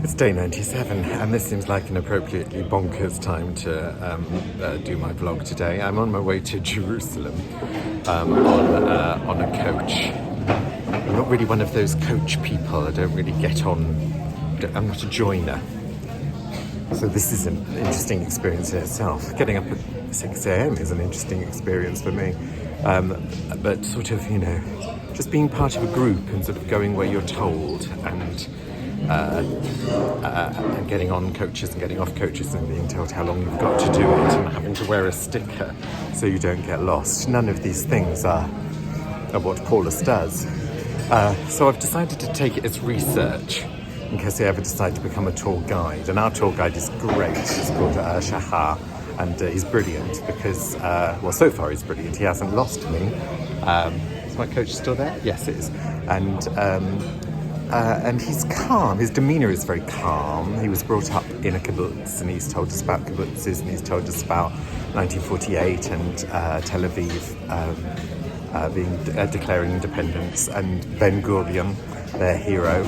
It's day 97, and this seems like an appropriately bonkers time to do my vlog today. I'm on my way to Jerusalem on a coach. I'm not really one of those coach people. I don't really get on. I'm not a joiner. So this is an interesting experience in itself. Getting up at 6 a.m. is an interesting experience for me. But sort of, just being part of a group and sort of going where you're told and getting on coaches and getting off coaches and being told how long you've got to do it and having to wear a sticker so you don't get lost. None of these things are what Paulus does. So I've decided to take it as research in case I ever decide to become a tour guide. And our tour guide is great. He's called Shahar, and he's brilliant because, so far he's brilliant. He hasn't lost me. Is my coach still there? Yes, it is. And he's calm. His demeanour is very calm. He was brought up in a kibbutz, and he's told us about kibbutzes, and he's told us about 1948 and Tel Aviv declaring independence, and Ben Gurion, their hero,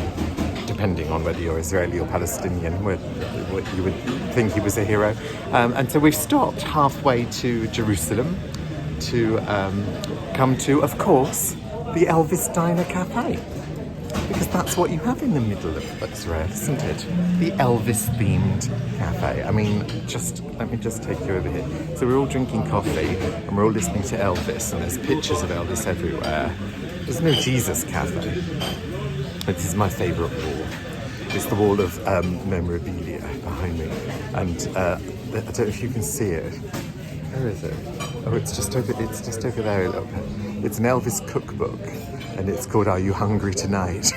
depending on whether you're Israeli or Palestinian, you would think he was a hero. And so we've stopped halfway to Jerusalem to come to, of course, the Elvis Cafe. Because that's what you have in the middle of Israel, isn't it? The Elvis-themed cafe. I mean, let me just take you over here. So we're all drinking coffee and we're all listening to Elvis, and there's pictures of Elvis everywhere. There's no Jesus cafe. This is my favourite wall. It's the wall of memorabilia behind me. And I don't know if you can see it. Where is it? Oh, it's just over there a little bit. It's an Elvis cookbook. And it's called Are You Hungry Tonight?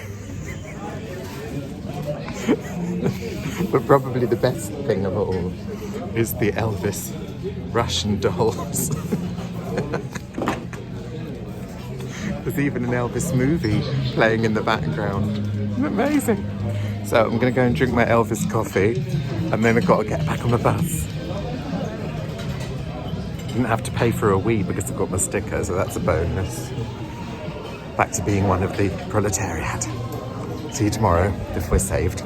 But probably the best thing of all is the Elvis Russian dolls. There's even an Elvis movie playing in the background. Amazing. So I'm going to go and drink my Elvis coffee, and then I've got to get back on the bus. Didn't have to pay for a wee because I've got my sticker, so that's a bonus. Back to being one of the proletariat. See you tomorrow, if we're saved.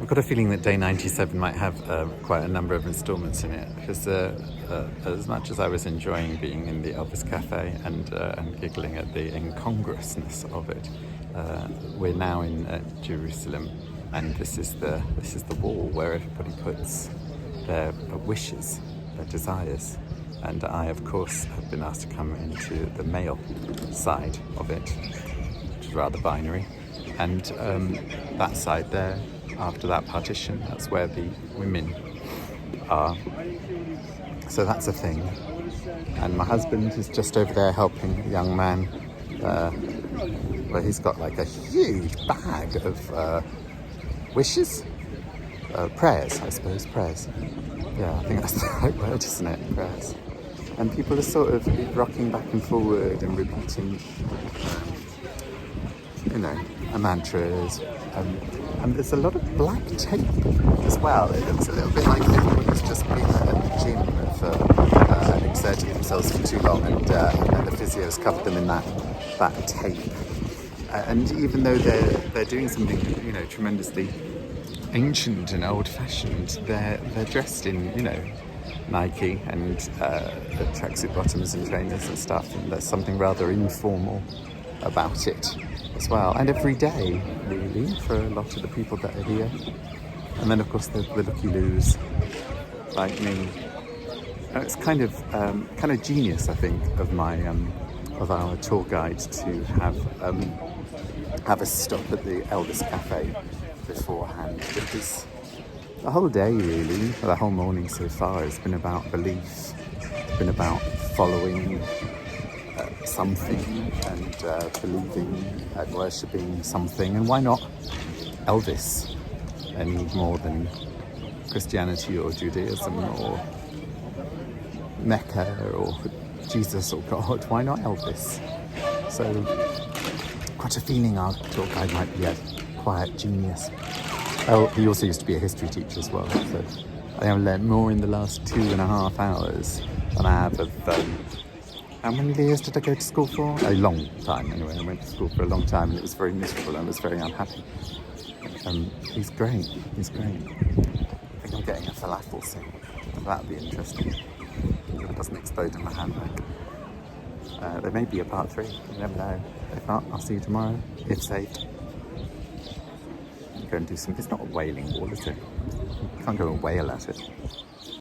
I've got a feeling that day 97 might have quite a number of instalments in it, because as much as I was enjoying being in the Elvis Cafe and giggling at the incongruousness of it, we're now in Jerusalem, and this is the wall where everybody puts their wishes, their desires. And I, of course, have been asked to come into the male side of it, which is rather binary. And that side there, after that partition, that's where the women are. So that's a thing. And my husband is just over there helping a young man. Well, he's got like a huge bag of wishes. Prayers, I suppose, prayers. Yeah, I think that's the right word, isn't it? Prayers. And people are sort of rocking back and forward and repeating, mantras. And there's a lot of black tape as well. It looks a little bit like everyone's just been at the gym for exerting themselves for too long, and the physios covered them in that tape. And even though they're doing something, tremendously ancient and old-fashioned, they're dressed in, Nike and tracksuit bottoms and trainers and stuff, and there's something rather informal about it as well, and every day really for a lot of the people that are here. And then of course the looky-loos like me. It's kind of genius, I think, of our tour guide to have a stop at the Elvis Cafe beforehand, because the whole day, really, the whole morning so far, has been about belief. It's been about following something and believing and worshipping something. And why not Elvis any more than Christianity or Judaism or Mecca or Jesus or God? Why not Elvis? So, quite a feeling our tour guide might be a quiet genius. Oh, he also used to be a history teacher as well, so I have learned more in the last 2.5 hours than I have of, how many years did I go to school for? A long time, anyway. I went to school for a long time, and it was very miserable, and I was very unhappy. He's great. He's great. I think I'm getting a falafel soon. That'll be interesting. It doesn't explode in my handbag. There may be a part 3. You never know. If not, I'll see you tomorrow, if saved. Go and do some. It's not a wailing wall, is it? You can't go and wail at it.